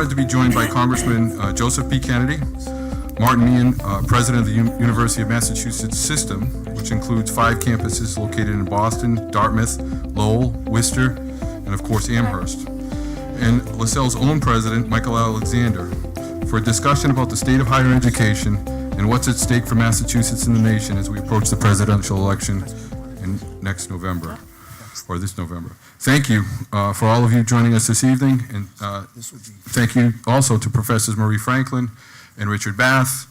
honored to be joined by Congressman Joseph B. Kennedy, Martin Meehan, President of the University of Massachusetts System, which includes 5 campuses located in Boston, Dartmouth, Lowell, Worcester, and of course Amherst, and LaSalle's own President, Michael Alexander, for a discussion about the state of higher education and what's at stake for Massachusetts and the nation as we approach the presidential election in next November, or this November. Thank you for all of you joining us this evening, and thank you also to Professors Marie Franklin and Richard Bath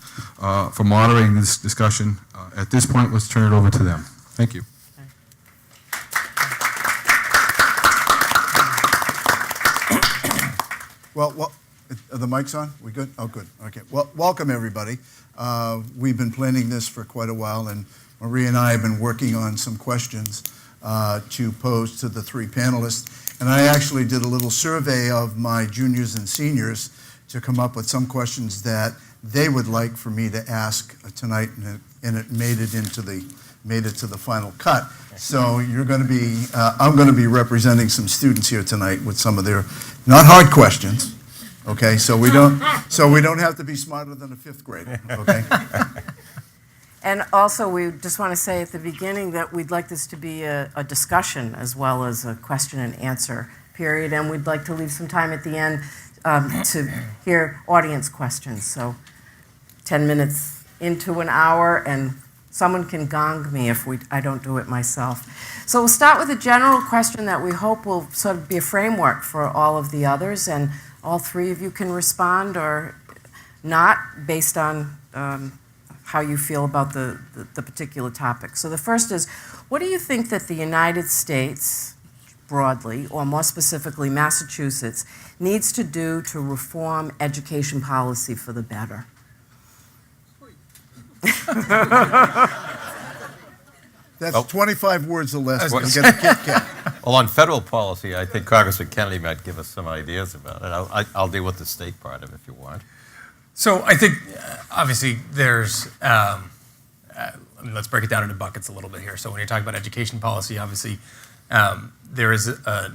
for moderating this discussion. At this point, let's turn it over to them. Thank you. Well, are the mics on? We good? Oh, good. Okay. Well, welcome everybody. We've been planning this for quite a while, and Marie and I have been working on some questions to pose to the 3 panelists. And I actually did a little survey of my juniors and seniors to come up with some questions that they would like for me to ask tonight, and it made it to the final cut. So you're going to be, I'm going to be representing some students here tonight with some of their not hard questions. Okay, so we don't have to be smarter than a 5th grader. Okay. And also, we just want to say at the beginning that we'd like this to be a discussion as well as a question and answer period, and we'd like to leave some time at the end to hear audience questions. So 10 minutes into an hour, and someone can gong me if I don't do it myself. So we'll start with a general question that we hope will sort of be a framework for all of the others, and all 3 of you can respond or not based on how you feel about the particular topic. So the first is, what do you think that the United States broadly, or more specifically Massachusetts, needs to do to reform education policy for the better? That's 25 words or less. You get a Kit Kat. Well, on federal policy, I think Congressman Kennedy might give us some ideas about it. I'll deal with the state part of it if you want. So I think, obviously, there's, let's break it down into buckets a little bit here. So when you're talking about education policy, obviously, there is a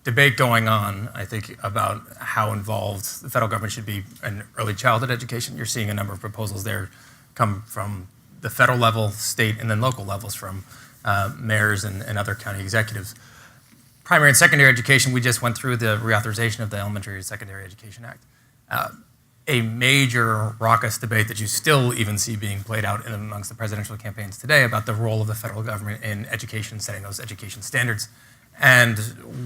debate going on, I think, about how involved the federal government should be in early childhood education. You're seeing a number of proposals there come from the federal level, state, and then local levels from mayors and other county executives. Primary and secondary education, we just went through the reauthorization of the Elementary and Secondary Education Act. A major raucous debate that you still even see being played out amongst the presidential campaigns today about the role of the federal government in education, setting those education standards. And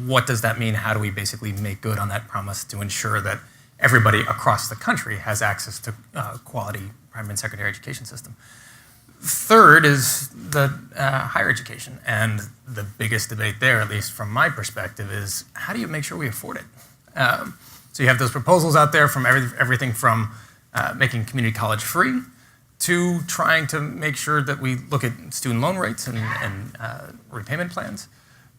what does that mean? How do we basically make good on that promise to ensure that everybody across the country has access to quality primary and secondary education system? Third is the higher education. And the biggest debate there, at least from my perspective, is how do you make sure we afford it? So you have those proposals out there from everything from making community college free to trying to make sure that we look at student loan rates and repayment plans,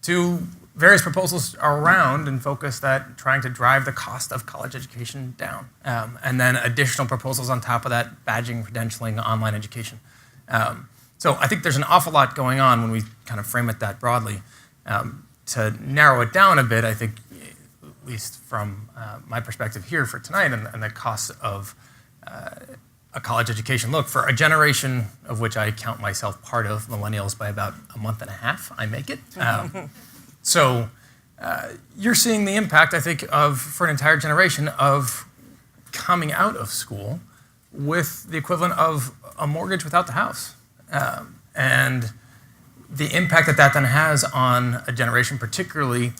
to various proposals around and focused at trying to drive the cost of college education down. And then additional proposals on top of that, badging, credentialing, online education. So I think there's an awful lot going on when we kind of frame it that broadly. To narrow it down a bit, I think, at least from my perspective here for tonight and the costs of a college education. Look, for a generation of which I count myself part of, millennials, by about a month and a half, I make it. So you're seeing the impact, I think, for an entire generation of coming out of school with the equivalent of a mortgage without the house. And the impact that then has on a generation, particularly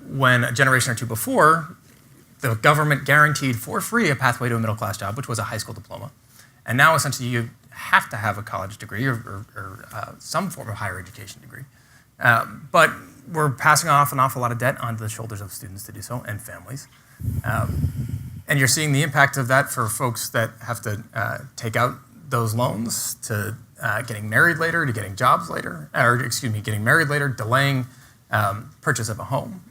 when a generation or two before, the government guaranteed for free a pathway to a middle-class job, which was a high school diploma. And now, essentially, you have to have a college degree or some form of higher education degree. But we're passing off an awful lot of debt onto the shoulders of students to do so, and families. And you're seeing the impact of that for folks that have to take out those loans, to getting married later, to getting jobs later, getting married later, delaying purchase of a home,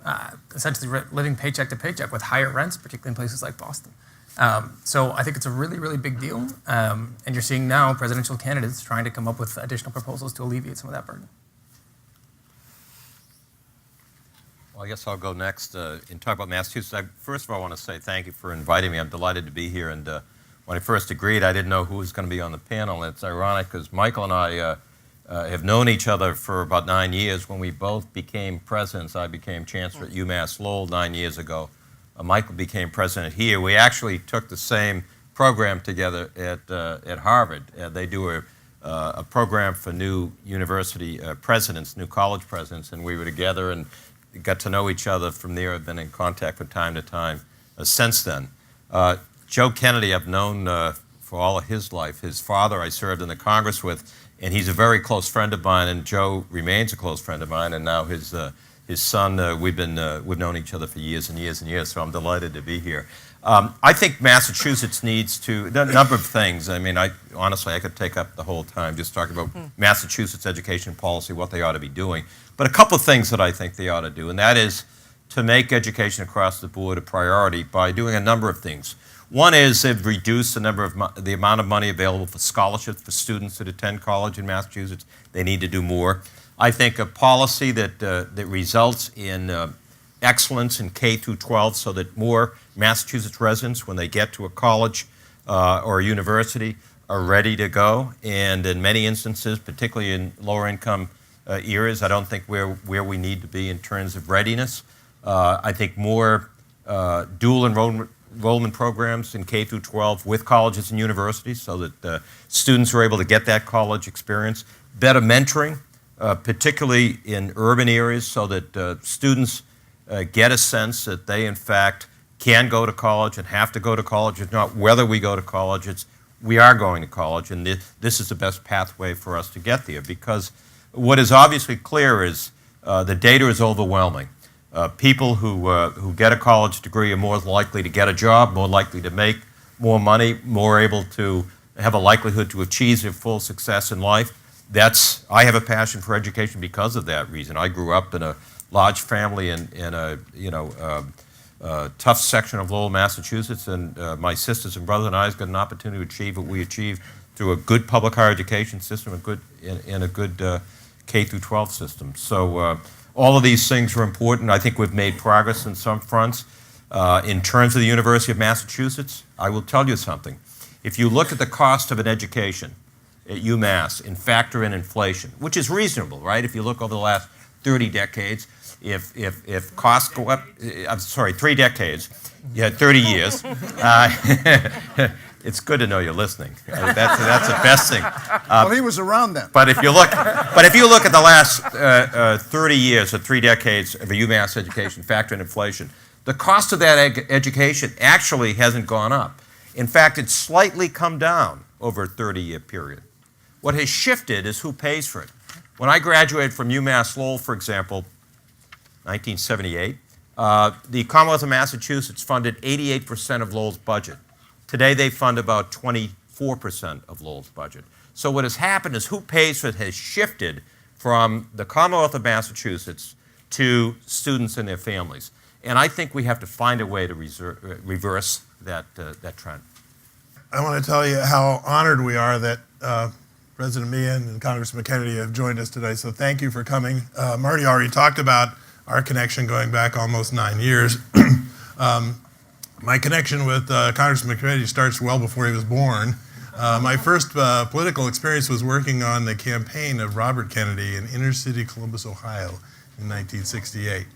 essentially living paycheck to paycheck with higher rents, particularly in places like Boston. So I think it's a really, really big deal. And you're seeing now presidential candidates trying to come up with additional proposals to alleviate some of that burden. I guess I'll go next and talk about Massachusetts. First of all, I want to say thank you for inviting me. I'm delighted to be here. And when I first agreed, I didn't know who was going to be on the panel. And it's ironic because Michael and I have known each other for about 9 years. When we both became presidents, I became chancellor at UMass Lowell 9 years ago. Michael became president here. We actually took the same program together at Harvard. They do a program for new university presidents, new college presidents, and we were together and got to know each other from there. I've been in contact from time to time since then. Joe Kennedy I've known for all of his life. His father I served in the Congress with, and he's a very close friend of mine, and Joe remains a close friend of mine, and now his son, we've known each other for years and years and years, so I'm delighted to be here. I think Massachusetts needs to, a number of things. I mean, honestly, I could take up the whole time just talking about Massachusetts education policy, what they ought to be doing. But a couple of things that I think they ought to do, and that is to make education across the board a priority by doing a number of things. One is they've reduced the amount of money available for scholarships for students that attend college in Massachusetts. They need to do more. I think a policy that results in excellence in K through 12 so that more Massachusetts residents, when they get to a college or a university, are ready to go. And in many instances, particularly in lower income areas, I don't think we're where we need to be in terms of readiness. I think more dual enrollment programs in K through 12 with colleges and universities so that students are able to get that college experience. Better mentoring, particularly in urban areas, so that students get a sense that they, in fact, can go to college and have to go to college. It's not whether we go to college, it's we are going to college, and this is the best pathway for us to get there. Because what is obviously clear is the data is overwhelming. People who get a college degree are more likely to get a job, more likely to make more money, more able to have a likelihood to achieve their full success in life. I have a passion for education because of that reason. I grew up in a large family in a tough section of Lowell, Massachusetts, and my sisters and brother and I got an opportunity to achieve what we achieved through a good public higher education system, a good K through 12 system. So all of these things are important. I think we've made progress in some fronts. In terms of the University of Massachusetts, I will tell you something. If you look at the cost of an education at UMass and factor in inflation, which is reasonable, right? If you look over the last 30 decades, if costs go up, 3 decades, 30 years. It's good to know you're listening. That's the best thing. Well, he was around then. But if you look at the last 30 years or 3 decades of a UMass education, factor in inflation, the cost of that education actually hasn't gone up. In fact, it's slightly come down over a 30-year period. What has shifted is who pays for it. When I graduated from UMass Lowell, for example, 1978, the Commonwealth of Massachusetts funded 88% of Lowell's budget. Today, they fund about 24% of Lowell's budget. So what has happened is who pays for it has shifted from the Commonwealth of Massachusetts to students and their families. And I think we have to find a way to reverse that trend. I want to tell you how honored we are that President Meehan and Congressman Kennedy have joined us today, so thank you for coming. Marty already talked about our connection going back almost 9 years. My connection with Congressman Kennedy starts well before he was born. My first political experience was working on the campaign of Robert Kennedy in inner city Columbus, Ohio in 1968,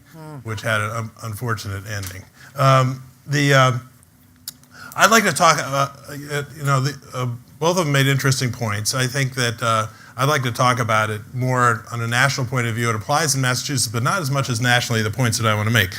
which had an unfortunate ending. I'd like to talk about, both of them made interesting points. I think that I'd like to talk about it more on a national point of view. It applies in Massachusetts, but not as much as nationally, the points that I want to make.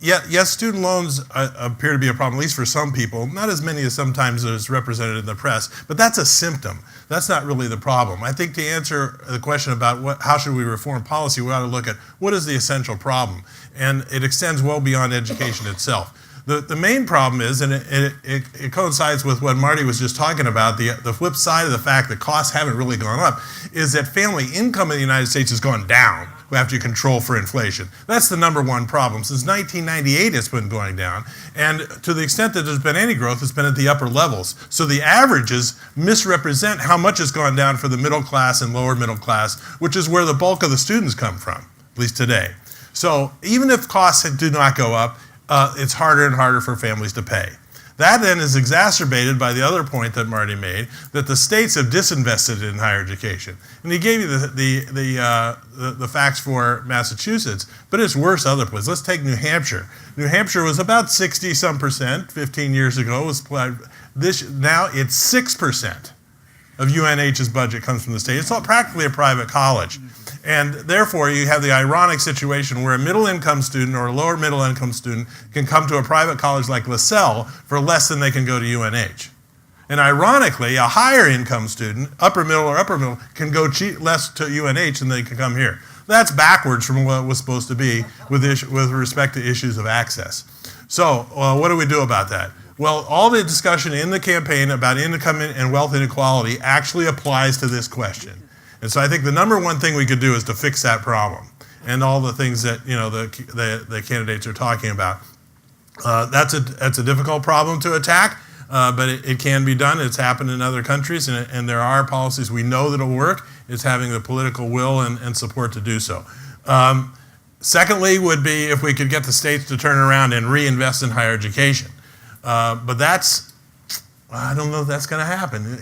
Yes, student loans appear to be a problem, at least for some people, not as many as sometimes is represented in the press, but that's a symptom. That's not really the problem. I think to answer the question about how should we reform policy, we ought to look at what is the essential problem, and it extends well beyond education itself. The main problem is, and it coincides with what Marty was just talking about, the flip side of the fact that costs haven't really gone up, is that family income in the United States has gone down after you control for inflation. That's the number one problem. Since 1998, it's been going down. And to the extent that there's been any growth, it's been at the upper levels. So the averages misrepresent how much has gone down for the middle class and lower middle class, which is where the bulk of the students come from, at least today. So even if costs do not go up, it's harder and harder for families to pay. That then is exacerbated by the other point that Marty made, that the states have disinvested in higher education. And he gave you the facts for Massachusetts, but it's worse other places. Let's take New Hampshire. New Hampshire was about 60-some% 15 years ago. Now it's 6% of UNH's budget comes from the state. It's all practically a private college. And therefore, you have the ironic situation where a middle-income student or a lower middle-income student can come to a private college like LaSalle for less than they can go to UNH. And ironically, a higher-income student, upper middle, can go less to UNH than they can come here. That's backwards from what it was supposed to be with respect to issues of access. So what do we do about that? Well, all the discussion in the campaign about income and wealth inequality actually applies to this question. And so I think the number one thing we could do is to fix that problem and all the things that the candidates are talking about. That's a difficult problem to attack, but it can be done. It's happened in other countries, and there are policies we know that will work. It's having the political will and support to do so. Secondly would be if we could get the states to turn around and reinvest in higher education. But I don't know if that's going to happen.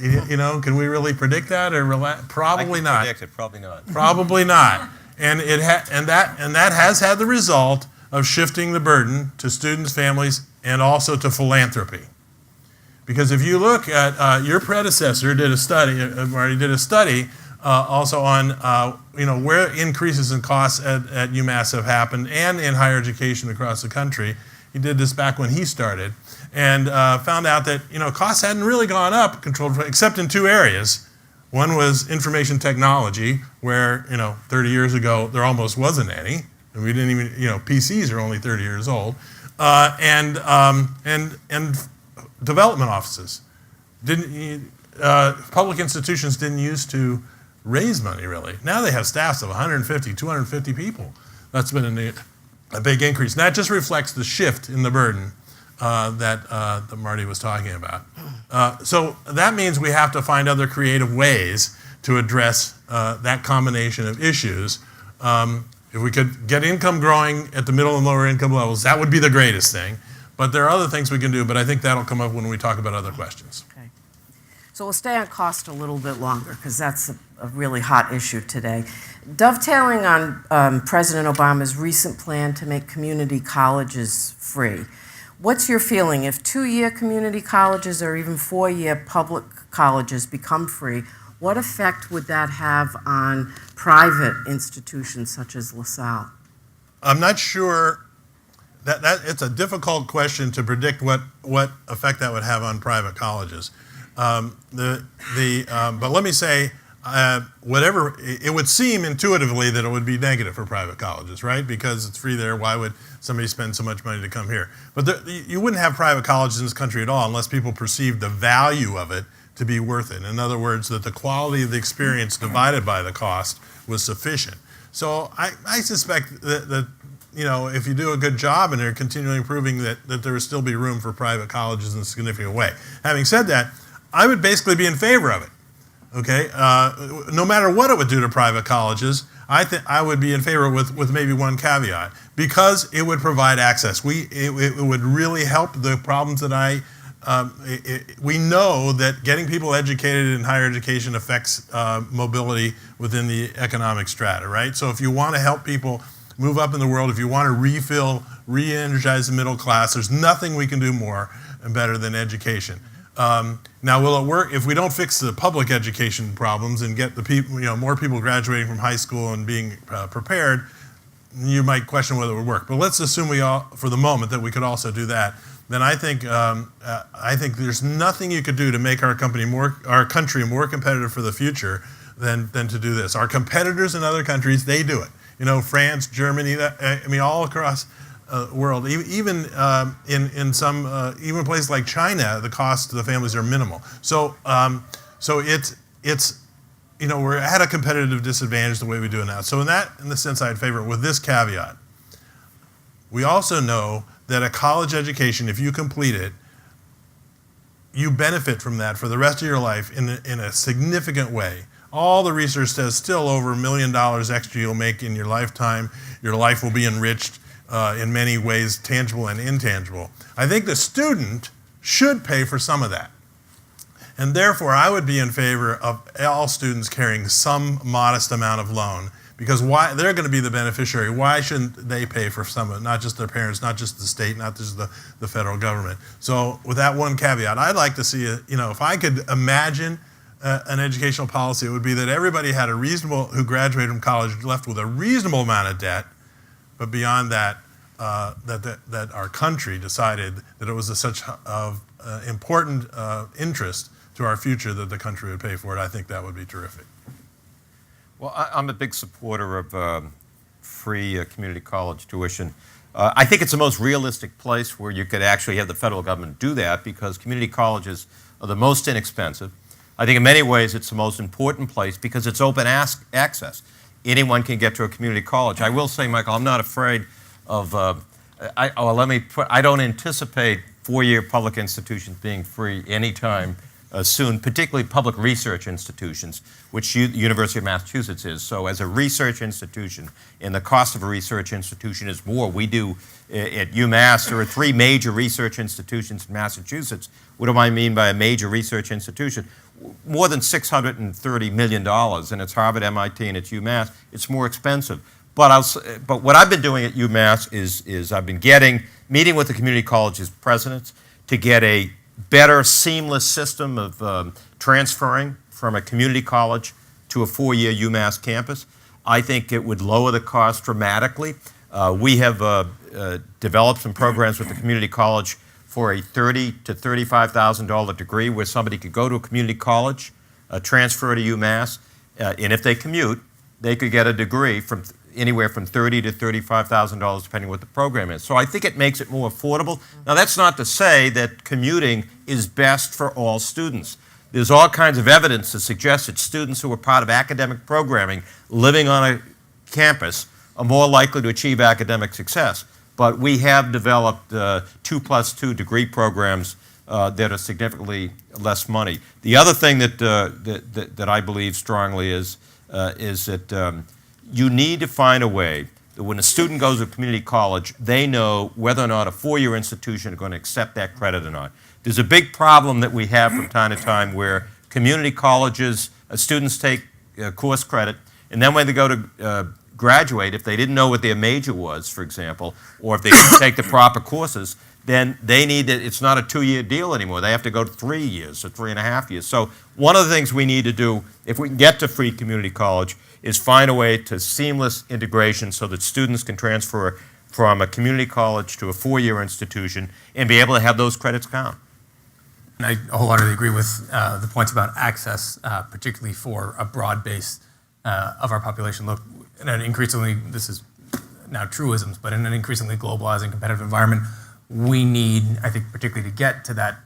Can we really predict that, or probably not? Predict it, probably not. Probably not. And that has had the result of shifting the burden to students, families, and also to philanthropy. Because if you look at your predecessor did a study, Marty did a study also on where increases in costs at UMass have happened and in higher education across the country. He did this back when he started, and found out that costs hadn't really gone up, except in two areas. One was information technology, where 30 years ago there almost wasn't any, and we didn't even PCs are only 30 years old, and development offices public institutions didn't used to raise money really. Now they have staffs of 150, 250 people. That's been a big increase. And that just reflects the shift in the burden that Marty was talking about. So that means we have to find other creative ways to address that combination of issues. If we could get income growing at the middle and lower income levels, that would be the greatest thing. But there are other things we can do, but I think that'll come up when we talk about other questions. Okay. So we'll stay on cost a little bit longer, because that's a really hot issue today. Dovetailing on President Obama's recent plan to make community colleges free, what's your feeling if 2-year community colleges or even 4-year public colleges become free? What effect would that have on private institutions such as LaSalle? I'm not sure. That it's a difficult question to predict what effect that would have on private colleges. But let me say, whatever it would seem intuitively that it would be negative for private colleges, right? Because it's free there. Why would somebody spend so much money to come here? But you wouldn't have private colleges in this country at all unless people perceived the value of it to be worth it. In other words, that the quality of the experience divided by the cost was sufficient. So I suspect that if you do a good job and they're continually improving, that there will still be room for private colleges in a significant way. Having said that, I would basically be in favor of it. Okay, no matter what it would do to private colleges, I would be in favor with maybe one caveat, because it would provide access. It would really help the problems that we know that getting people educated in higher education affects mobility within the economic strata, right? So if you want to help people move up in the world, if you want to re-energize the middle class, there's nothing we can do more and better than education. Now, will it work if we don't fix the public education problems and get the people, more people graduating from high school and being prepared? You might question whether it would work. But let's assume for the moment, that we could also do that. Then I think there's nothing you could do to make our country more competitive for the future than to do this. Our competitors in other countries, they do it. France, Germany, all across the world. Even in some, even places like China, the cost to the families are minimal. So we're at a competitive disadvantage the way we do it now. So in the sense, I'd favor it with this caveat. We also know that a college education, if you complete it, you benefit from that for the rest of your life in a significant way. all the research says still over $1 million extra you'll make in your lifetime. Your life will be enriched in many ways, tangible and intangible. I think the student should pay for some of that. And therefore, I would be in favor of all students carrying some modest amount of loan, because they're going to be the beneficiary. Why shouldn't they pay for some of it? Not just their parents, not just the state, not just the federal government. So with that one caveat, I'd like to see, if I could imagine an educational policy, it would be that everybody had who graduated from college left with a reasonable amount of debt, but beyond that, that our country decided that it was of such important interest to our future that the country would pay for it. I think that would be terrific. Well, I'm a big supporter of free community college tuition. I think it's the most realistic place where you could actually have the federal government do that, because community colleges are the most inexpensive. I think in many ways it's the most important place because it's open access. Anyone can get to a community college. I will say, Michael, I'm not afraid of, I don't anticipate four-year public institutions being free anytime soon, particularly public research institutions, which the University of Massachusetts is. So as a research institution, and the cost of a research institution is more. We do, at UMass, there are 3 major research institutions in Massachusetts. What do I mean by a major research institution? More than $630 million, and it's Harvard, MIT, and it's UMass. It's more expensive. But what I've been doing at UMass is I've been meeting with the community colleges presidents to get a better seamless system of transferring from a community college to a 4-year UMass campus. I think it would lower the cost dramatically. We have developed some programs with the community college for a $30,000 to $35,000 degree where somebody could go to a community college, transfer to UMass, and if they commute, they could get a degree from anywhere from $30,000 to $35,000 depending what the program is. So I think it makes it more affordable. Now that's not to say that commuting is best for all students. There's all kinds of evidence to suggest that students who are part of academic programming living on a campus are more likely to achieve academic success. But we have developed 2+2 degree programs that are significantly less money. The other thing that I believe strongly is that you need to find a way that when a student goes to a community college, they know whether or not a 4-year institution is going to accept that credit or not. There's a big problem that we have from time to time where community colleges, students take course credit, and then when they go to graduate, if they didn't know what their major was, for example, or if they didn't take the proper courses, then they need to, it's not a 2-year deal anymore. They have to go to 3 years or 3.5 years. So one of the things we need to do, if we can get to free community college, is find a way to seamless integration so that students can transfer from a community college to a 4-year institution and be able to have those credits count. And I wholeheartedly agree with the points about access, particularly for a broad base of our population. Look, in an increasingly, this is now truisms, but in an increasingly globalizing competitive environment, we need, I think, particularly to get to that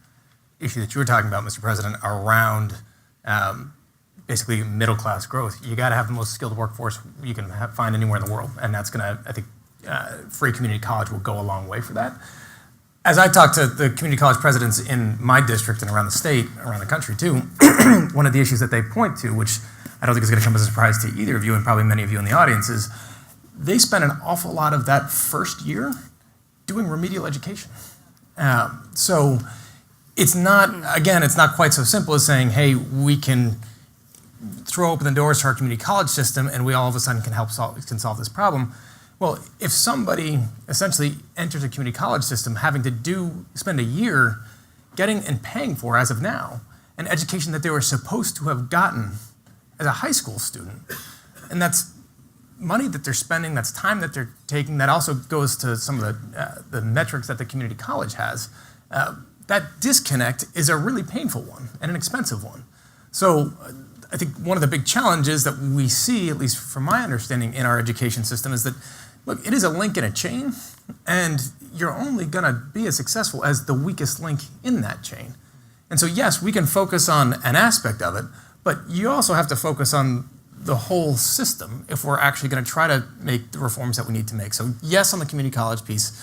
issue that you were talking about, Mr. President, around basically middle-class growth. You got to have the most skilled workforce you can find anywhere in the world, and that's going to, I think, free community college will go a long way for that. As I talk to the community college presidents in my district and around the state, around the country too, one of the issues that they point to, which I don't think is going to come as a surprise to either of you and probably many of you in the audience, is they spend an awful lot of that first year doing remedial education. So it's not, again, it's not quite so simple as saying, hey, we can throw open the doors to our community college system and we all of a sudden can solve this problem. Well, if somebody essentially enters a community college system having to spend a year getting and paying for, as of now, an education that they were supposed to have gotten as a high school student, and that's money that they're spending, that's time that they're taking, that also goes to some of the metrics that the community college has, that disconnect is a really painful one and an expensive one. So I think one of the big challenges that we see, at least from my understanding in our education system, is that, look, it is a link in a chain, and you're only going to be as successful as the weakest link in that chain. And so, yes, we can focus on an aspect of it, but you also have to focus on the whole system if we're actually going to try to make the reforms that we need to make. So, yes, on the community college piece,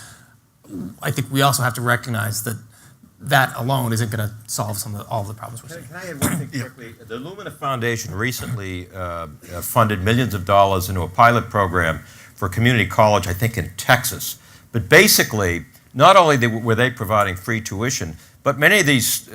I think we also have to recognize that that alone isn't going to solve all of the problems we're seeing. Can I add one thing quickly? The Lumina Foundation recently funded millions of dollars into a pilot program for a community college, I think in Texas. But basically, not only were they providing free tuition, but many of these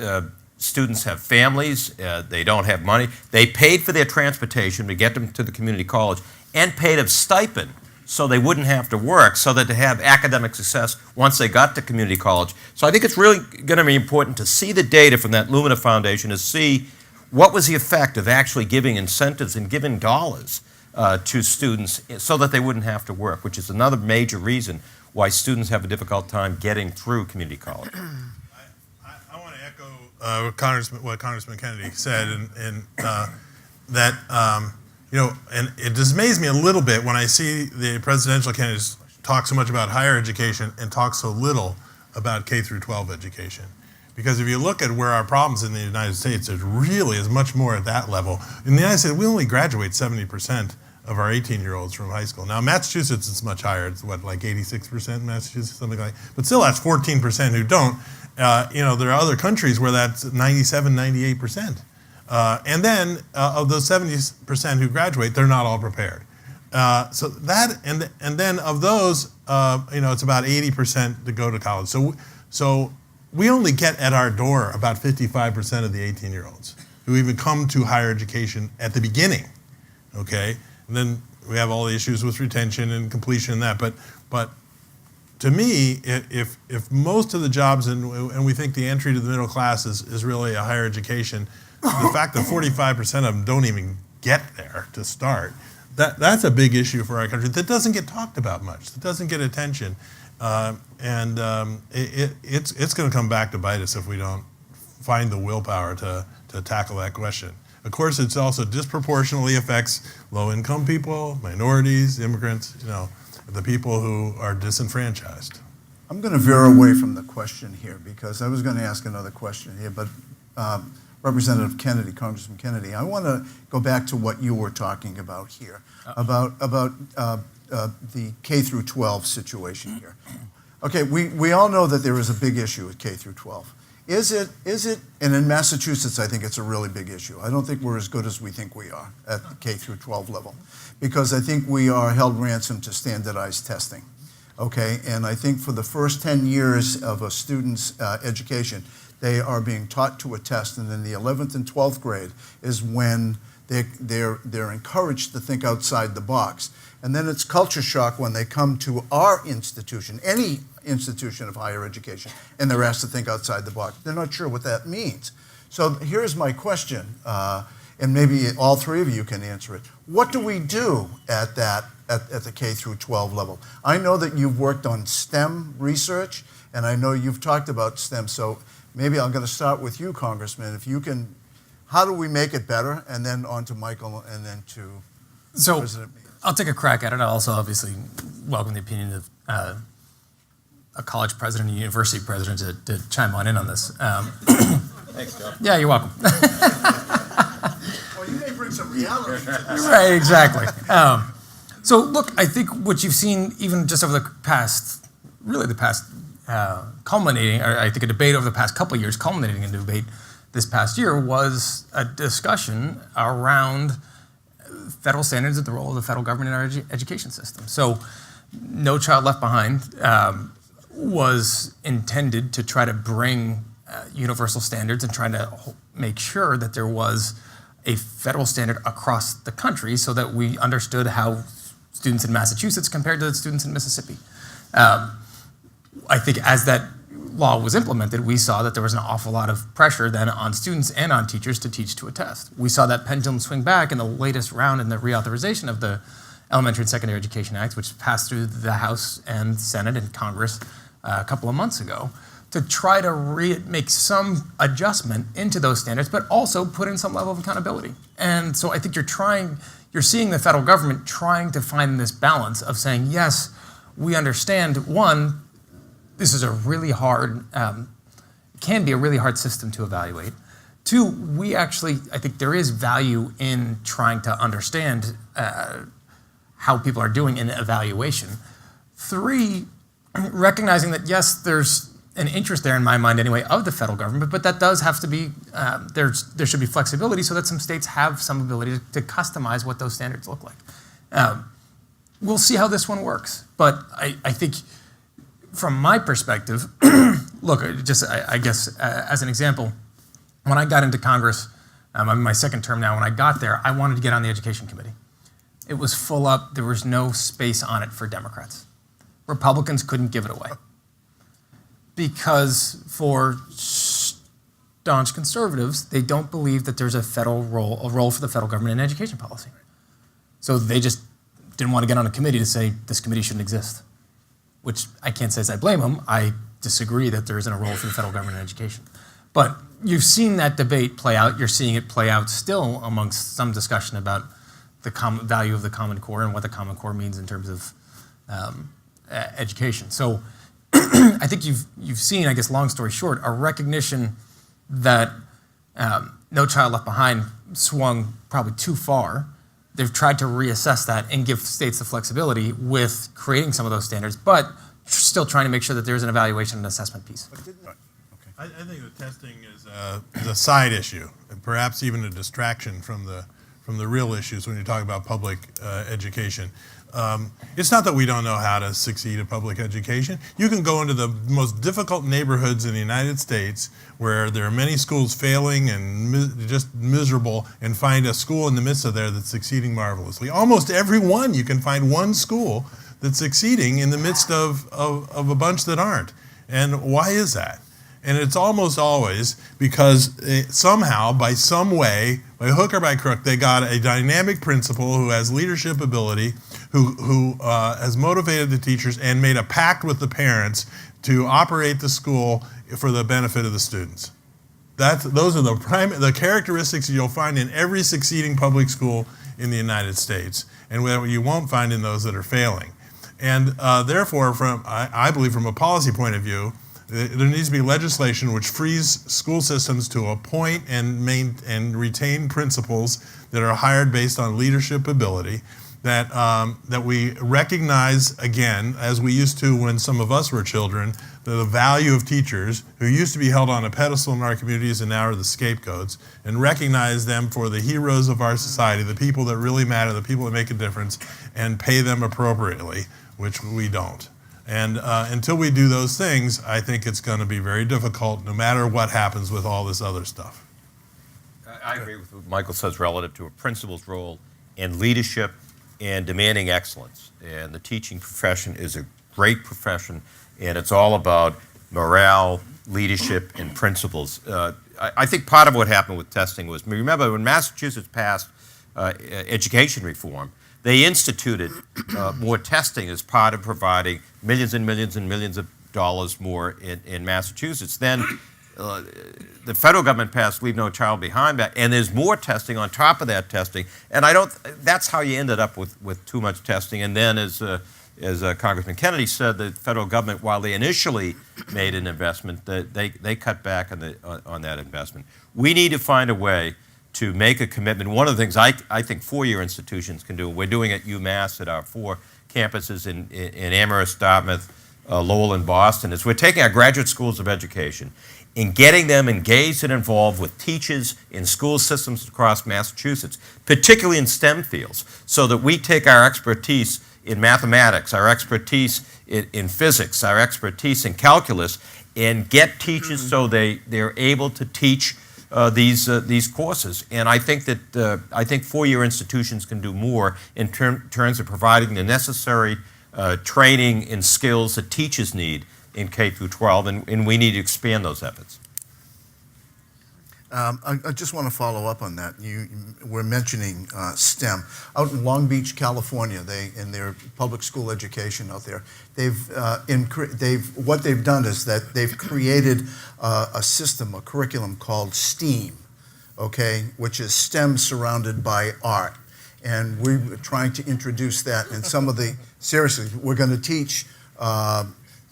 students have families, they don't have money. They paid for their transportation to get them to the community college and paid a stipend so they wouldn't have to work, so that they have academic success once they got to community college. So I think it's really going to be important to see the data from that Lumina Foundation, to see what was the effect of actually giving incentives and giving dollars to students so that they wouldn't have to work, which is another major reason why students have a difficult time getting through community college. I want to echo what Congressman Kennedy said, and that and it dismays me a little bit when I see the presidential candidates talk so much about higher education and talk so little about K through 12 education. Because if you look at where our problems in the United States, there really is much more at that level. In the United States, we only graduate 70% of our 18-year-olds from high school. Now, Massachusetts is much higher. It's like 86% in Massachusetts, something like that. But still, that's 14% who don't. There are other countries where that's 97, 98%. And then of those 70% who graduate, they're not all prepared. So that, and then of those, it's about 80% to go to college. So we only get at our door about 55% of the 18-year-olds who even come to higher education at the beginning, okay? And then we have all the issues with retention and completion and that. But to me, if most of the jobs, and we think the entry to the middle class is really a higher education, the fact that 45% of them don't even get there to start, that's a big issue for our country that doesn't get talked about much, that doesn't get attention. It's going to come back to bite us if we don't find the willpower to tackle that question. Of course, it also disproportionately affects low-income people, minorities, immigrants, the people who are disenfranchised. I'm going to veer away from the question here because I was going to ask another question here, but Representative Kennedy, Congressman Kennedy, I want to go back to what you were talking about here, about the K through 12 situation here. Okay, we all know that there is a big issue with K through 12. Is it, and in Massachusetts, I think it's a really big issue. I don't think we're as good as we think we are at the K through 12 level, because I think we are held ransom to standardized testing. Okay, and I think for the first 10 years of a student's education, they are being taught to a test, and then the 11th and 12th grade is when they're encouraged to think outside the box. And then it's culture shock when they come to our institution, any institution of higher education, and they're asked to think outside the box. They're not sure what that means. So here's my question, and maybe all three of you can answer it. What do we do at the K through 12 level? I know that you've worked on STEM research, and I know you've talked about STEM, so maybe I'm going to start with you, Congressman. If you can, how do we make it better? And then on to Michael, and then to President Meehan. I'll take a crack at it. I'll also obviously welcome the opinion of a college president and a university president to chime on in on this. Thanks, Joe. Yeah, you're welcome. Well, you may bring some reality to this. Right, exactly. So look, I think what you've seen even just over the past culminating, or I think a debate over the past couple of years, culminating in a debate this past year, was a discussion around federal standards and the role of the federal government in our education system. So No Child Left Behind was intended to try to bring universal standards and trying to make sure that there was a federal standard across the country so that we understood how students in Massachusetts compared to the students in Mississippi. I think as that law was implemented, we saw that there was an awful lot of pressure then on students and on teachers to teach to a test. We saw that pendulum swing back in the latest round in the reauthorization of the Elementary and Secondary Education Act, which passed through the House and Senate and Congress a couple of months ago, to try to make some adjustment into those standards, but also put in some level of accountability. And so I think you're seeing the federal government trying to find this balance of saying, yes, we understand, one, this is a really hard, can be a really hard system to evaluate. Two, I think there is value in trying to understand how people are doing in evaluation. Three, recognizing that yes, there's an interest there in my mind anyway of the federal government, but that does have to be, there should be flexibility so that some states have some ability to customize what those standards look like. We'll see how this one works, but I think from my perspective, look, I guess as an example, when I got into Congress, I'm in my second term now, when I got there, I wanted to get on the Education Committee. It was full up, there was no space on it for Democrats. Republicans couldn't give it away. Because for staunch conservatives, they don't believe that there's a role for the federal government in education policy. So they just didn't want to get on a committee to say this committee shouldn't exist, which I can't say as I blame them. I disagree that there isn't a role for the federal government in education. But you've seen that debate play out. You're seeing it play out still amongst some discussion about the value of the Common Core and what the Common Core means in terms of education. So I think you've seen, I guess, long story short, a recognition that No Child Left Behind swung probably too far. They've tried to reassess that and give states the flexibility with creating some of those standards, but still trying to make sure that there's an evaluation and assessment piece. I think the testing is a side issue, and perhaps even a distraction from the real issues when you talk about public education. It's not that we don't know how to succeed at public education. You can go into the most difficult neighborhoods in the United States where there are many schools failing and just miserable, and find a school in the midst of there that's succeeding marvelously. Almost every one, you can find one school that's succeeding in the midst of a bunch that aren't. And why is that? And it's almost always because somehow, by some way, by hook or by crook, they got a dynamic principal who has leadership ability, who has motivated the teachers and made a pact with the parents to operate the school for the benefit of the students. Those are the characteristics you'll find in every succeeding public school in the United States, and what you won't find in those that are failing. And therefore, I believe from a policy point of view, there needs to be legislation which frees school systems to appoint and retain principals that are hired based on leadership ability, that we recognize, again, as we used to when some of us were children, the value of teachers who used to be held on a pedestal in our communities and now are the scapegoats, and recognize them for the heroes of our society, the people that really matter, the people that make a difference, and pay them appropriately, which we don't. And until we do those things, I think it's going to be very difficult, no matter what happens with all this other stuff. I agree with what Michael says relative to a principal's role in leadership and demanding excellence. And the teaching profession is a great profession, and it's all about morale, leadership, and principles. I think part of what happened with testing was, remember when Massachusetts passed education reform, they instituted more testing as part of providing millions and millions and millions of dollars more in Massachusetts. Then the federal government passed Leave No Child Behind Act, and there's more testing on top of that testing. And that's how you ended up with too much testing. And then as Congressman Kennedy said, the federal government, while they initially made an investment, they cut back on that investment. We need to find a way to make a commitment. One of the things I think four-year institutions can do, we're doing at UMass at our 4 campuses in Amherst, Dartmouth, Lowell, and Boston, is we're taking our graduate schools of education and getting them engaged and involved with teachers in school systems across Massachusetts, particularly in STEM fields, so that we take our expertise in mathematics, our expertise in physics, our expertise in calculus, and get teachers so they're able to teach these courses. And I think that I think four-year institutions can do more in terms of providing the necessary training and skills that teachers need in K through 12, and we need to expand those efforts. I just want to follow up on that. You were mentioning STEM. Out in Long Beach, California, in their public school education out there, what they've done is that they've created a system, a curriculum called STEAM, okay, which is STEM surrounded by art. And we're trying to introduce that in some of the, seriously, we're going to teach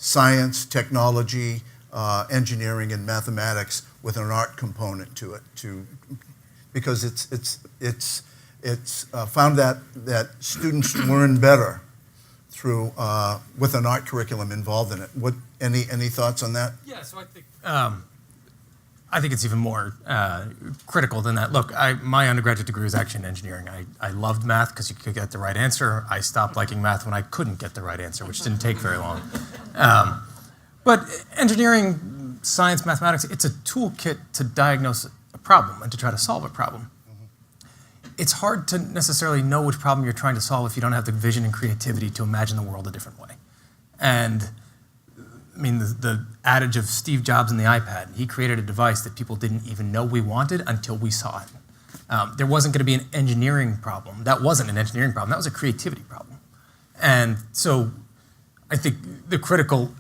science, technology, engineering, and mathematics with an art component to it, because it's found that students learn better through with an art curriculum involved in it. Any thoughts on that? Yeah, so I think it's even more critical than that. Look, my undergraduate degree was actually in engineering. I loved math because you could get the right answer. I stopped liking math when I couldn't get the right answer, which didn't take very long. But engineering, science, mathematics, it's a toolkit to diagnose a problem and to try to solve a problem. It's hard to necessarily know which problem you're trying to solve if you don't have the vision and creativity to imagine the world a different way. And I mean, the adage of Steve Jobs and the iPad, he created a device that people didn't even know we wanted until we saw it. There wasn't going to be an engineering problem. That wasn't an engineering problem. That was a creativity problem. And so I think the critical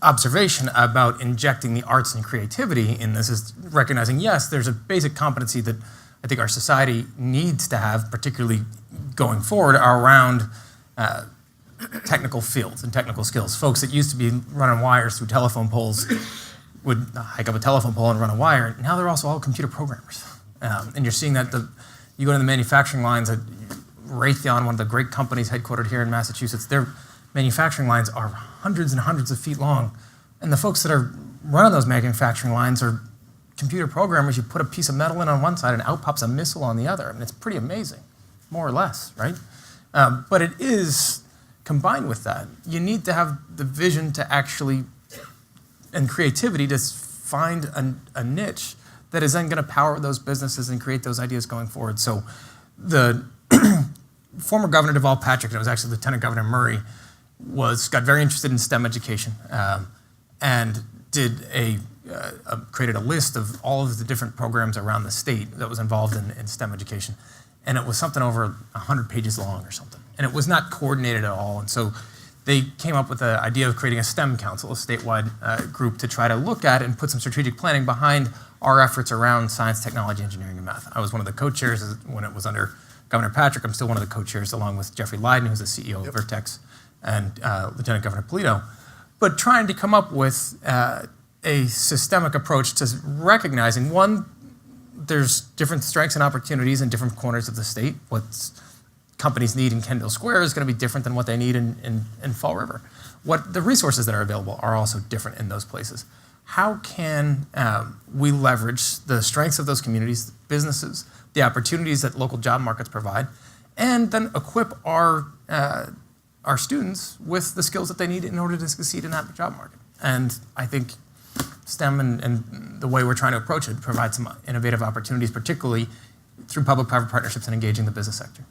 observation about injecting the arts and creativity in this is recognizing, yes, there's a basic competency that I think our society needs to have, particularly going forward, around technical fields and technical skills. Folks that used to be running wires through telephone poles would hike up a telephone pole and run a wire. Now they're also all computer programmers. And you're seeing that you go to the manufacturing lines at Raytheon, one of the great companies headquartered here in Massachusetts, their manufacturing lines are hundreds and hundreds of feet long. And the folks that are running those manufacturing lines are computer programmers. You put a piece of metal in on one side and out pops a missile on the other. I mean, it's pretty amazing, more or less, right? But it is, combined with that, you need to have the vision to actually, and creativity to find a niche that is then going to power those businesses and create those ideas going forward. So the former Governor Deval Patrick, and it was actually Lieutenant Governor Murray, got very interested in STEM education and created a list of all of the different programs around the state that was involved in STEM education. And it was something over 100 pages long or something. And it was not coordinated at all. And so they came up with the idea of creating a STEM council, a statewide group to try to look at and put some strategic planning behind our efforts around science, technology, engineering, and math. I was one of the co-chairs when it was under Governor Patrick. I'm still one of the co-chairs along with Jeffrey Leiden, who's the CEO of Vertex, and Lieutenant Governor Polito. But trying to come up with a systemic approach to recognizing, one, there's different strengths and opportunities in different corners of the state. What companies need in Kendall Square is going to be different than what they need in Fall River. What the resources that are available are also different in those places. How can we leverage the strengths of those communities, businesses, the opportunities that local job markets provide, and then equip our students with the skills that they need in order to succeed in that job market? And I think STEM and the way we're trying to approach it provides some innovative opportunities, particularly through public-private partnerships and engaging the business sector.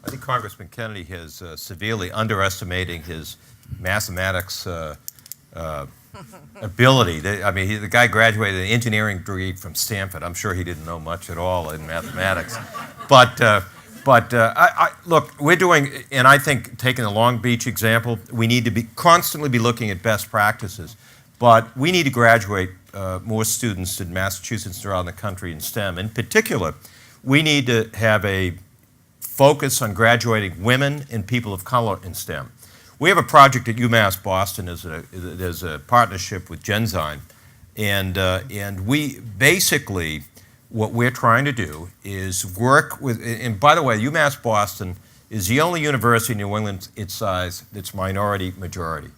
I think Congressman Kennedy has severely underestimating his mathematics ability. The guy graduated an engineering degree from Stanford. I'm sure he didn't know much at all in mathematics. But look, we're doing, and I think taking the Long Beach example, we need to constantly be looking at best practices. But we need to graduate more students in Massachusetts and around the country in STEM. In particular, we need to have a focus on graduating women and people of color in STEM. We have a project at UMass Boston. There's a partnership with Genzyme. And we basically, what we're trying to do is work with, and by the way, UMass Boston is the only university in New England its size that's minority majority.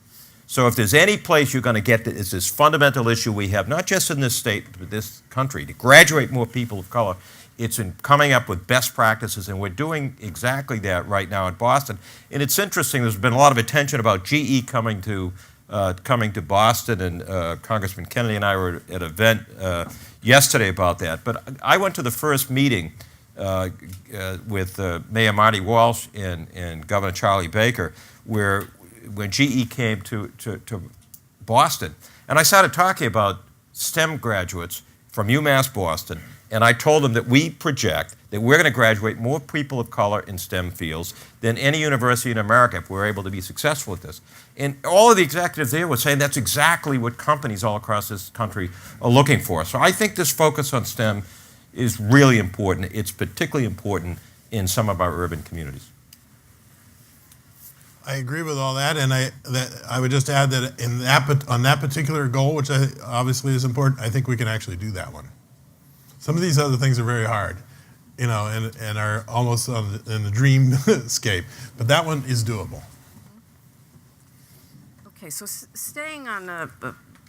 So if there's any place you're going to get it's this fundamental issue we have, not just in this state, but this country, to graduate more people of color, it's in coming up with best practices, and we're doing exactly that right now in Boston. And it's interesting, there's been a lot of attention about GE coming to Boston, and Congressman Kennedy and I were at an event yesterday about that. But I went to the first meeting with Mayor Marty Walsh and Governor Charlie Baker, when GE came to Boston. And I started talking about STEM graduates from UMass Boston, and I told them that we project that we're going to graduate more people of color in STEM fields than any university in America if we're able to be successful at this. And all of the executives there were saying that's exactly what companies all across this country are looking for. So I think this focus on STEM is really important. It's particularly important in some of our urban communities. I agree with all that, and I would just add that on that particular goal, which obviously is important, I think we can actually do that one. Some of these other things are very hard, and are almost in the dreamscape, but that one is doable. Okay, so staying on a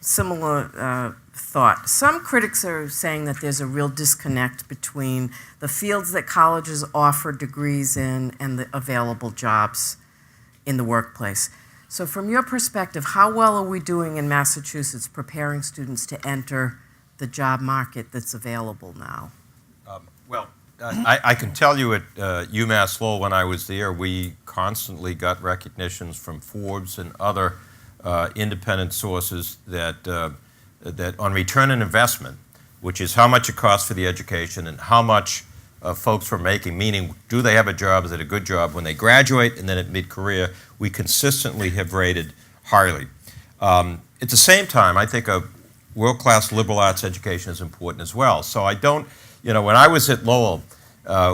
similar thought, some critics are saying that there's a real disconnect between the fields that colleges offer degrees in and the available jobs in the workplace. So from your perspective, how well are we doing in Massachusetts preparing students to enter the job market that's available now? I can tell you at UMass Lowell when I was there, we constantly got recognitions from Forbes and other independent sources that on return on investment, which is how much it costs for the education and how much folks were making, meaning do they have a job, is it a good job when they graduate, and then at mid-career, we consistently have rated highly. At the same time, I think a world-class liberal arts education is important as well. So I don't, when I was at Lowell,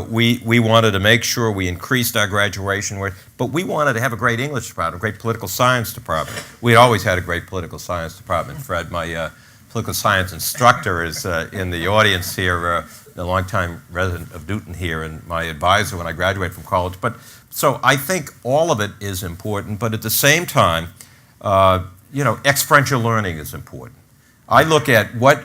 we wanted to make sure we increased our graduation rate, but we wanted to have a great English department, a great political science department. We always had a great political science department. Fred, my political science instructor, is in the audience here, a longtime resident of Newton here, and my advisor when I graduated from college. But so I think all of it is important, but at the same time, experiential learning is important. I look at what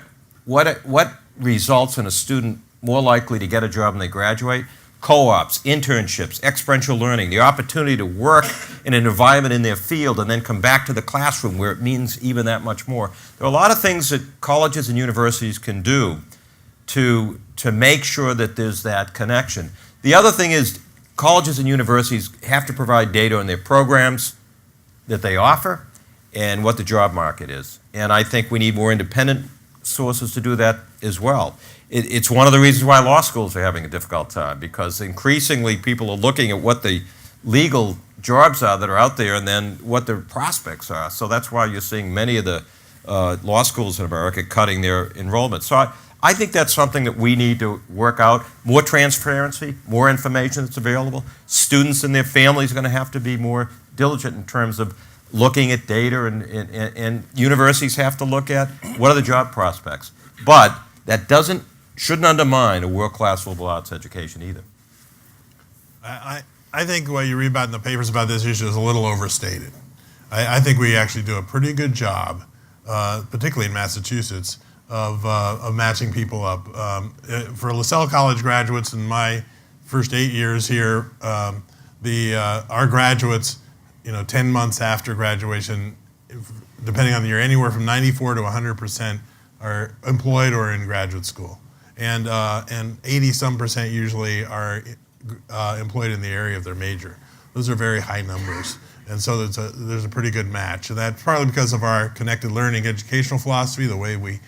results in a student more likely to get a job when they graduate. Co-ops, internships, experiential learning, the opportunity to work in an environment in their field and then come back to the classroom where it means even that much more. There are a lot of things that colleges and universities can do to make sure that there's that connection. The other thing is colleges and universities have to provide data on their programs that they offer and what the job market is. And I think we need more independent sources to do that as well. It's one of the reasons why law schools are having a difficult time, because increasingly people are looking at what the legal jobs are that are out there and then what the prospects are. So that's why you're seeing many of the law schools in America cutting their enrollment. So I think that's something that we need to work out. More transparency, more information that's available. Students and their families are going to have to be more diligent in terms of looking at data, and universities have to look at what are the job prospects. But that shouldn't undermine a world-class liberal arts education either. I think what you read about in the papers about this issue is a little overstated. I think we actually do a pretty good job, particularly in Massachusetts, of matching people up. For LaSalle College graduates in my first 8 years here, our graduates, 10 months after graduation, depending on the year, anywhere from 94 to 100% are employed or in graduate school. And 80-some% usually are employed in the area of their major. Those are very high numbers. And so there's a pretty good match. And that's partly because of our connected learning educational philosophy, the way we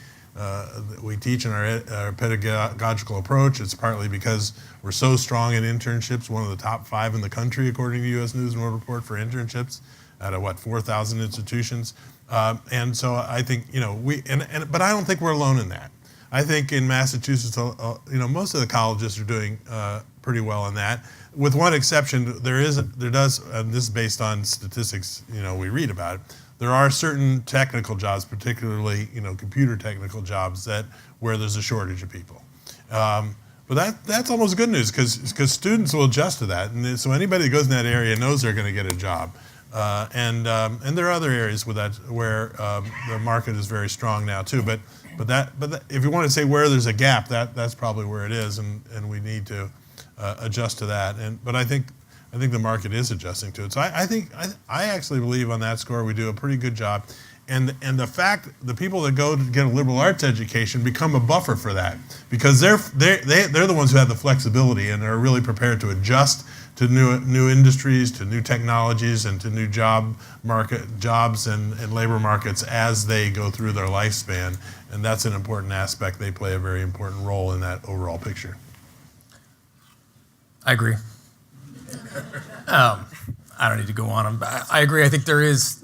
teach in our pedagogical approach. It's partly because we're so strong in internships, one of the top 5 in the country, according to U.S. News and World Report, for internships out of 4,000 institutions. And so I think, but I don't think we're alone in that. I think in Massachusetts, most of the colleges are doing pretty well in that. With one exception, there does, and this is based on statistics, we read about it. There are certain technical jobs, particularly, computer technical jobs where there's a shortage of people. But that's almost good news because students will adjust to that. And so anybody that goes in that area knows they're going to get a job. And there are other areas where the market is very strong now too. But if you want to say where there's a gap, that's probably where it is, and we need to adjust to that. But I think the market is adjusting to it. So I actually believe on that score we do a pretty good job. And the fact the people that go to get a liberal arts education become a buffer for that, because they're the ones who have the flexibility and are really prepared to adjust to new industries, to new technologies, and to new jobs and labor markets as they go through their lifespan. And that's an important aspect. They play a very important role in that overall picture. I agree. I don't need to go on. I agree. I think there is.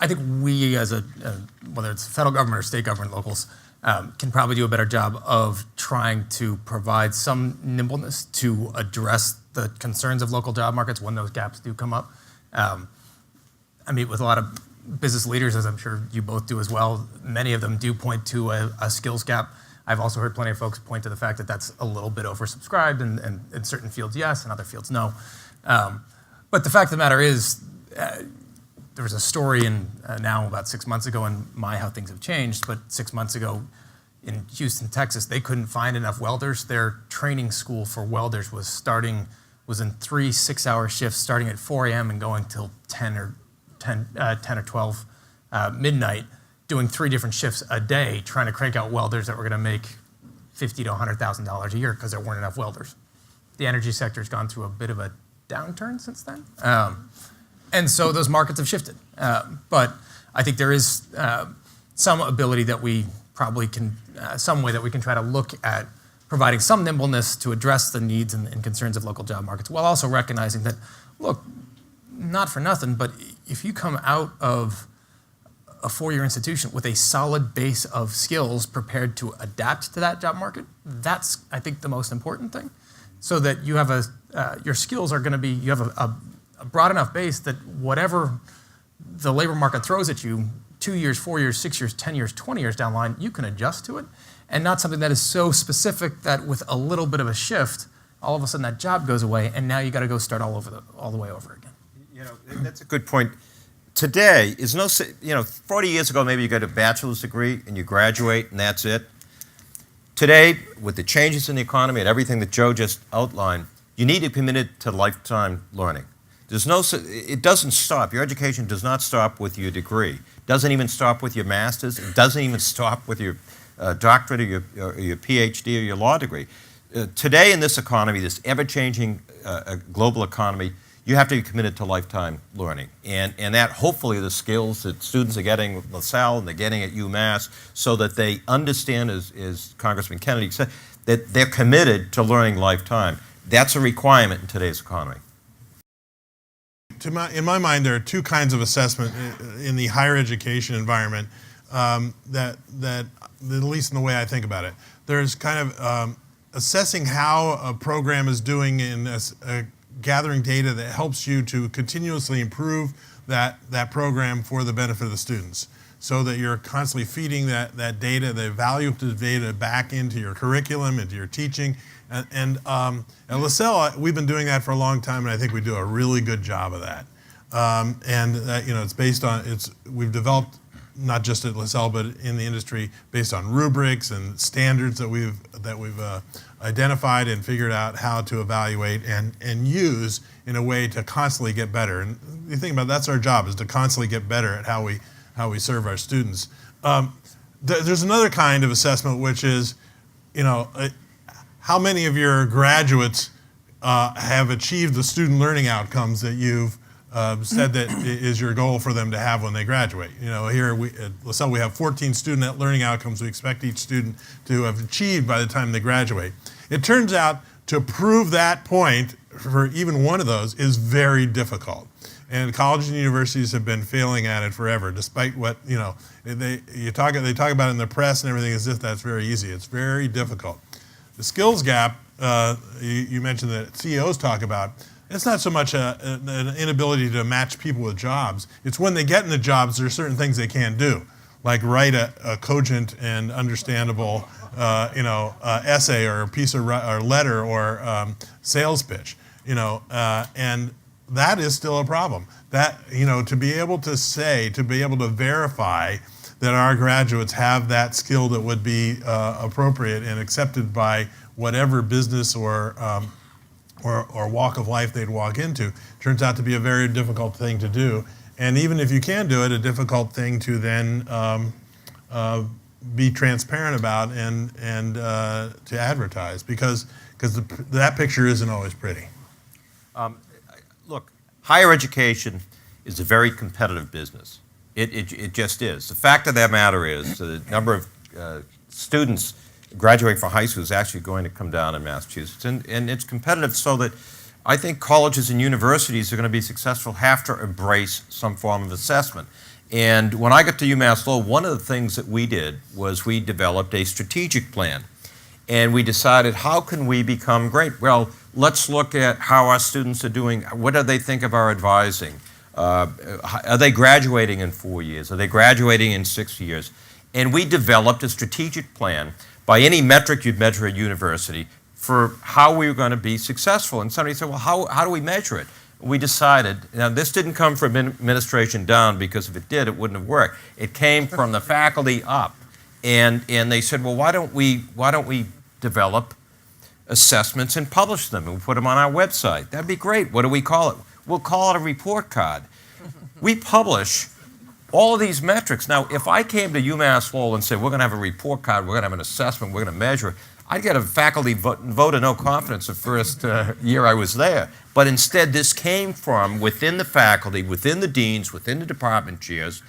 I think we, as whether it's federal government or state government, locals, can probably do a better job of trying to provide some nimbleness to address the concerns of local job markets when those gaps do come up. I meet with a lot of business leaders, as I'm sure you both do as well. Many of them do point to a skills gap. I've also heard plenty of folks point to the fact that that's a little bit oversubscribed, and in certain fields, yes, and other fields, no. But the fact of the matter is, there was a story now about 6 months ago in how things have changed, but 6 months ago in Houston, Texas, they couldn't find enough welders. Their training school for welders was in 3 6-hour shifts starting at 4 a.m. and going till 10 or 12 midnight, doing 3 different shifts a day, trying to crank out welders that were going to make $50,000 to $100,000 a year because there weren't enough welders. The energy sector's gone through a bit of a downturn since then. And so those markets have shifted. But I think there is some ability that we probably can, some way that we can try to look at providing some nimbleness to address the needs and concerns of local job markets, while also recognizing that, look, not for nothing, but if you come out of a 4-year institution with a solid base of skills prepared to adapt to that job market, that's, I think, the most important thing. So that you have your skills are going to be, you have a broad enough base that whatever the labor market throws at you, 2 years, 4 years, 6 years, 10 years, 20 years down the line, you can adjust to it, and not something that is so specific that with a little bit of a shift, all of a sudden that job goes away, and now you got to go start all the way over again. You know, that's a good point. Today is 40 years ago, maybe you got a bachelor's degree and you graduate and that's it. Today, with the changes in the economy and everything that Joe just outlined, you need to be committed to lifetime learning. It doesn't stop. Your education does not stop with your degree. It doesn't even stop with your master's. It doesn't even stop with your doctorate or your PhD or your law degree. Today in this economy, this ever-changing global economy, you have to be committed to lifetime learning. And that hopefully the skills that students are getting at LaSalle and they're getting at UMass so that they understand, as Congressman Kennedy said, that they're committed to learning lifetime. That's a requirement in today's economy. In my mind, there are 2 kinds of assessment in the higher education environment that at least in the way I think about it. There's kind of assessing how a program is doing in gathering data that helps you to continuously improve that program for the benefit of the students, so that you're constantly feeding that data, the value of the data back into your curriculum, into your teaching. And at LaSalle, we've been doing that for a long time, and I think we do a really good job of that. It's based on, we've developed, not just at LaSalle, but in the industry, based on rubrics and standards that we've identified and figured out how to evaluate and use in a way to constantly get better. And you think about it, that's our job, is to constantly get better at how we serve our students. There's another kind of assessment, which is, how many of your graduates have achieved the student learning outcomes that you've said that is your goal for them to have when they graduate. Here at LaSalle we have 14 student learning outcomes we expect each student to have achieved by the time they graduate. It turns out to prove that point for even one of those is very difficult. And colleges and universities have been failing at it forever, despite what, they talk about it in the press and everything as if that's very easy. It's very difficult. The skills gap, you mentioned that CEOs talk about, it's not so much an inability to match people with jobs. It's when they get in the jobs, there are certain things they can't do, like write a cogent and understandable essay or a piece of or letter or sales pitch, and that is still a problem. That, to be able to verify that our graduates have that skill that would be appropriate and accepted by whatever business or walk of life they'd walk into, turns out to be a very difficult thing to do. And even if you can do it, a difficult thing to then be transparent about and to advertise, because that picture isn't always pretty. Look, higher education is a very competitive business. It just is. The fact of that matter is the number of students graduating from high school is actually going to come down in Massachusetts. And it's competitive, so that I think colleges and universities are going to be successful have to embrace some form of assessment. And when I got to UMass Lowell, one of the things that we did was we developed a strategic plan. And we decided, how can we become great? Well, let's look at how our students are doing. What do they think of our advising? Are they graduating in 4 years? Are they graduating in 6 years? And we developed a strategic plan by any metric you'd measure at university for how we were going to be successful. And somebody said, well, how do we measure it? we decided, now this didn't come from administration down, because if it did, it wouldn't have worked. It came from the faculty up. And they said, well, why don't we develop assessments and publish them, and we put them on our website? That'd be great. What do we call it? We'll call it a report card. We publish all of these metrics. Now, if I came to UMass Lowell and said, we're going to have a report card, we're going to have an assessment, we're going to measure it, I'd get a faculty vote of no confidence the first year I was there. But instead, this came from within the faculty, within the deans, within the department chairs,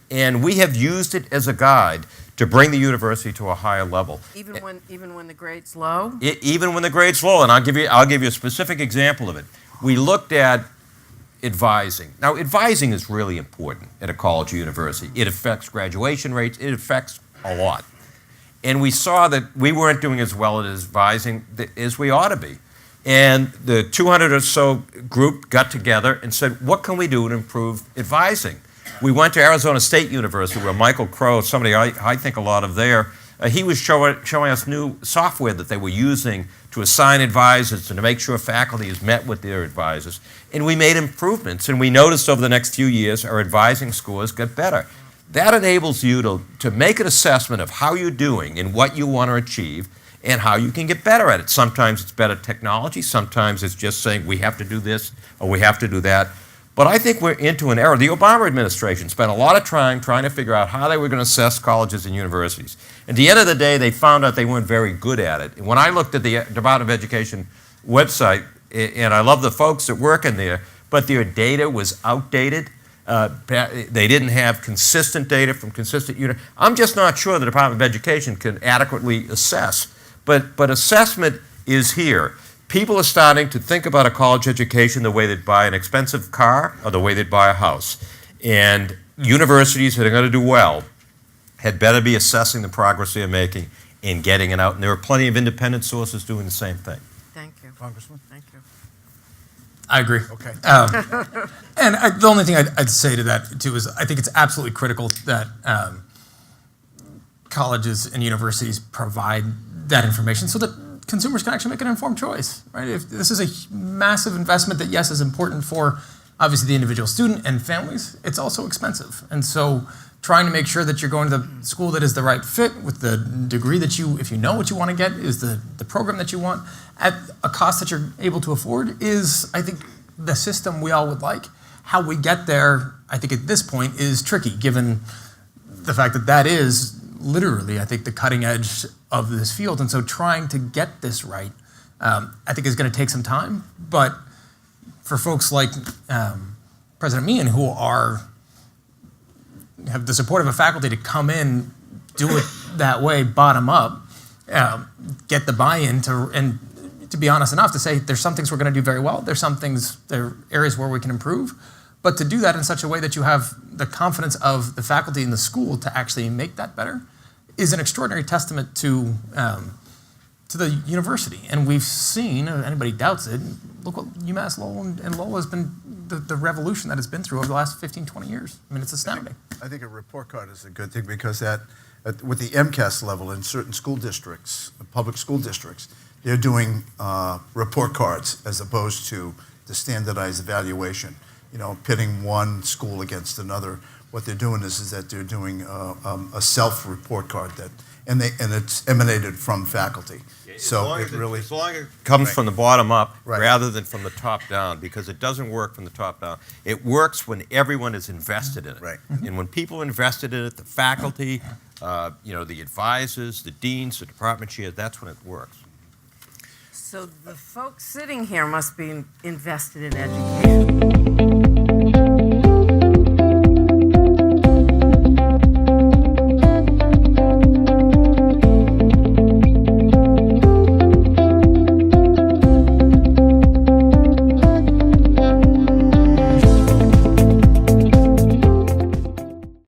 and we have used it as a guide to bring the university to a higher level. Even when the grade's low? Even when the grade's low, and I'll give you a specific example of it. We looked at advising. Now, advising is really important at a college or university. It affects graduation rates. It affects a lot. And we saw that we weren't doing as well at advising as we ought to be. And the 200 or so group got together and said, what can we do to improve advising? We went to Arizona State University, where Michael Crow, somebody I think a lot of there, he was showing us new software that they were using to assign advisors and to make sure faculty is met with their advisors. And we made improvements, and we noticed over the next few years our advising scores got better. That enables you to make an assessment of how you're doing and what you want to achieve and how you can get better at it. Sometimes it's better technology, sometimes it's just saying we have to do this or we have to do that. But I think we're into an era. The Obama administration spent a lot of time trying to figure out how they were going to assess colleges and universities. At the end of the day, they found out they weren't very good at it. And when I looked at the Department of Education website, and I love the folks that work in there, but their data was outdated. They didn't have consistent data from consistent units. I'm just not sure the Department of Education can adequately assess. But assessment is here. People are starting to think about a college education the way they'd buy an expensive car or the way they'd buy a house. And universities that are going to do well had better be assessing the progress they're making and getting it out. And there are plenty of independent sources doing the same thing. Thank you. Congressman? Thank you. I agree. Okay. And the only thing I'd say to that, too, is I think it's absolutely critical that colleges and universities provide that information so that consumers can actually make an informed choice, right? If this is a massive investment that, yes, is important for obviously the individual student and families, it's also expensive. And so trying to make sure that you're going to the school that is the right fit with the degree that you, if you know what you want to get, is the program that you want at a cost that you're able to afford is, I think, the system we all would like. How we get there, I think at this point, is tricky, given the fact that that is literally, I think, the cutting edge of this field. And so trying to get this right, I think is going to take some time. But for folks like President Meehan, who have the support of a faculty to come in, do it that way, bottom up, get the buy-in and to be honest enough to say there's some things we're going to do very well, there are areas where we can improve, but to do that in such a way that you have the confidence of the faculty in the school to actually make that better is an extraordinary testament to the university. And we've seen, if anybody doubts it, look what UMass Lowell and Lowell has been, the revolution that it's been through over the last 15, 20 years. I mean, it's astounding. I think a report card is a good thing because with the MCAS level in certain school districts, public school districts, they're doing report cards as opposed to the standardized evaluation. You know, pitting one school against another. What they're doing is that they're doing a self-report card and it's emanated from faculty. As long as it comes from the bottom up rather than from the top down, because it doesn't work from the top down. It works when everyone is invested in it. Right. And when people are invested in it, the faculty, the advisors, the deans, the department chairs, that's when it works. So the folks sitting here must be invested in education.